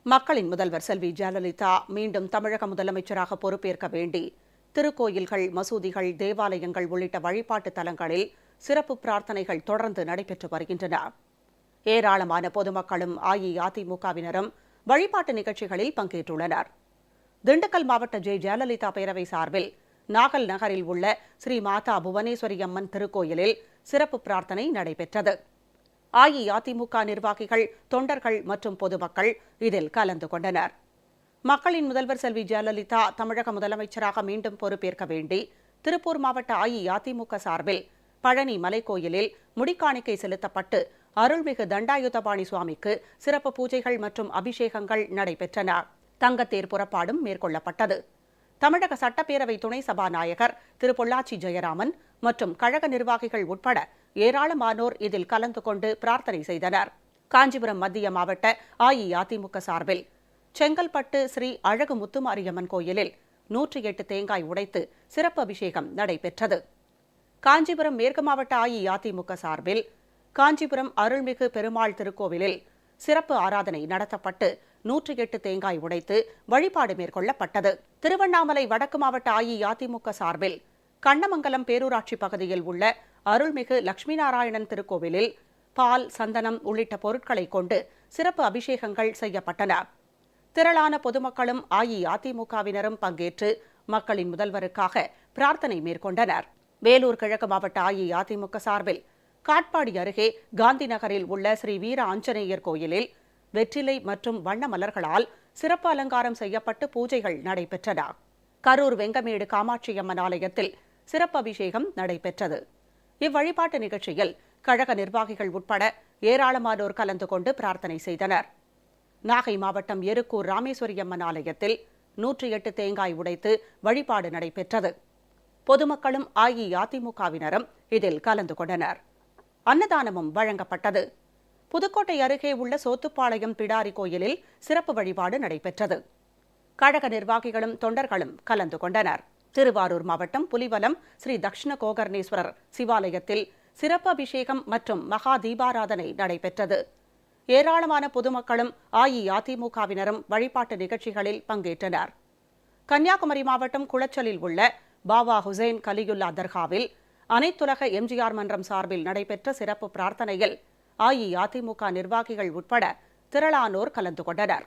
மக்களின் முதல்வர் செல்வி ஜெயலலிதா மீண்டும் தமிழக முதலமைச்சராக பொறுப்பேற்க வேண்டி திருக்கோயில்கள், மசூதிகள், தேவாலயங்கள் உள்ளிட்ட வழிபாட்டு தலங்களில் சிறப்பு பிரார்த்தனைகள் தொடர்ந்து நடைபெற்று வருகின்றன. ஏராளமான பொதுமக்களும் அஇஅதிமுகவினரும் வழிபாட்டு நிகழ்ச்சிகளில் பங்கேற்றுள்ளனர். திண்டுக்கல் மாவட்ட ஜெயலலிதா பேரவை சார்பில் நாகல் நகரில் உள்ள ஸ்ரீ மாதா புவனேஸ்வரி அம்மன் திருக்கோயிலில் சிறப்பு பிரார்த்தனை நடைபெற்றது. அஇஅதிமுக நிர்வாகிகள், தொண்டர்கள் மற்றும் பொதுமக்கள் இதில் கலந்து கொண்டனர். மக்களின் முதல்வர் செல்வி ஜெயலலிதா தமிழக முதலமைச்சராக மீண்டும் பொறுப்பேற்க வேண்டி திருப்பூர் மாவட்ட அஇஅதிமுக சார்பில் பழனி மலைக்கோயிலில் முடிக்காணிக்கை செலுத்தப்பட்டு அருள்மிகு தண்டாயுதபாணி சுவாமிக்கு சிறப்பு பூஜைகள் மற்றும் அபிஷேகங்கள் நடைபெற்றன. தங்கத்தேர் புறப்பாடும் மேற்கொள்ளப்பட்டது. தமிழக சட்டப்பேரவை துணை சபாநாயகர் திரு பொள்ளாச்சி ஜெயராமன் மற்றும் கழக நிர்வாகிகள் உட்பட ஏராளமானோர் இதில் கலந்து கொண்டு பிரார்த்தனை செய்தனர். காஞ்சிபுரம் மத்திய மாவட்ட அஇஅதிமுக சார்பில் செங்கல்பட்டு ஸ்ரீ அழகு முத்துமாரியம்மன் கோயிலில் 108 தேங்காய் உடைத்து சிறப்பு அபிஷேகம் நடைபெற்றது. காஞ்சிபுரம் மேற்கு மாவட்ட அஇஅதிமுக சார்பில் காஞ்சிபுரம் அருள்மிகு பெருமாள் திருக்கோவிலில் சிறப்பு ஆராதனை நடத்தப்பட்டு 108 தேங்காய் உடைத்து வழிபாடு மேற்கொள்ளப்பட்டது. திருவண்ணாமலை வடக்கு மாவட்ட அஇஅதிமுக சார்பில் கண்ணமங்கலம் பேரூராட்சி பகுதியில் உள்ள அருள்மிகு லட்சுமி நாராயணன் திருக்கோவிலில் பால், சந்தனம் உள்ளிட்ட பொருட்களை கொண்டு சிறப்பு அபிஷேகங்கள் செய்யப்பட்டன. திரளான பொதுமக்களும் அஇஅதிமுகவினரும் பங்கேற்று மக்களின் முதல்வருக்காக பிரார்த்தனை மேற்கொண்டனர். வேலூர் கிழக்கு மாவட்ட அஇஅதிமுக சார்பில் காட்பாடி அருகே காந்தி நகரில் உள்ள ஸ்ரீ வீர ஆஞ்சநேயர் கோயிலில் வெற்றிலை மற்றும் வண்ண மலர்களால் சிறப்பு அலங்காரம் செய்யப்பட்டு பூஜைகள் நடைபெற்றன. கரூர் வெங்கமேடு காமாட்சியம்மன் ஆலயத்தில் சிறப்பு அபிஷேகம் நடைபெற்றது. இவ்வழிபாட்டு நிகழ்ச்சியில் கழக நிர்வாகிகள் உட்பட ஏராளமானோர் கலந்து கொண்டு பிரார்த்தனை செய்தனர். நாகை மாவட்டம் எருக்கூர் ராமேஸ்வரியம்மன் ஆலயத்தில் 108 தேங்காய் உடைத்து வழிபாடு நடைபெற்றது. பொதுமக்களும் அஇஅதிமுகவினரும் இதில் கலந்து கொண்டனர். அன்னதானமும் வழங்கப்பட்டது. புதுக்கோட்டை அருகே உள்ள சோத்துப்பாளையம் பிடாரி கோயிலில் சிறப்பு வழிபாடு நடைபெற்றது. கழக நிர்வாகிகளும் தொண்டர்களும் கலந்து கொண்டனர். திருவாரூர் மாவட்டம் புலிவலம் ஸ்ரீ தக்ஷண கோகர்ணேஸ்வரர் சிவாலயத்தில் சிறப்பு அபிஷேகம் மற்றும் மகா தீபாராதனை நடைபெற்றது. ஏராளமான பொதுமக்களும் அஇஅதிமுகவினரும் வழிபாட்டு நிகழ்ச்சிகளில் பங்கேற்றனர். கன்னியாகுமரி மாவட்டம் குளச்சலில் உள்ள பாபா ஹுசைன் கலியுல்லா தர்காவில் அனைத்துலக எம்ஜிஆர் மன்றம் சார்பில் நடைபெற்ற சிறப்பு பிரார்த்தனையில் அஇஅதிமுக நிர்வாகிகள் உட்பட திரளானோர் கலந்து கொண்டனர்.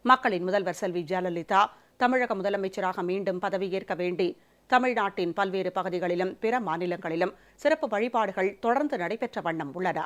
மக்களின் முதல்வர் செல்வி ஜெயலலிதா தமிழக முதலமைச்சராக மீண்டும் பதவியேற்க வேண்டி தமிழ்நாட்டின் பல்வேறு பகுதிகளிலும் பிற மாநிலங்களிலும் சிறப்பு வழிபாடுகள் தொடர்ந்து நடைபெற்ற வண்ணம் உள்ளன.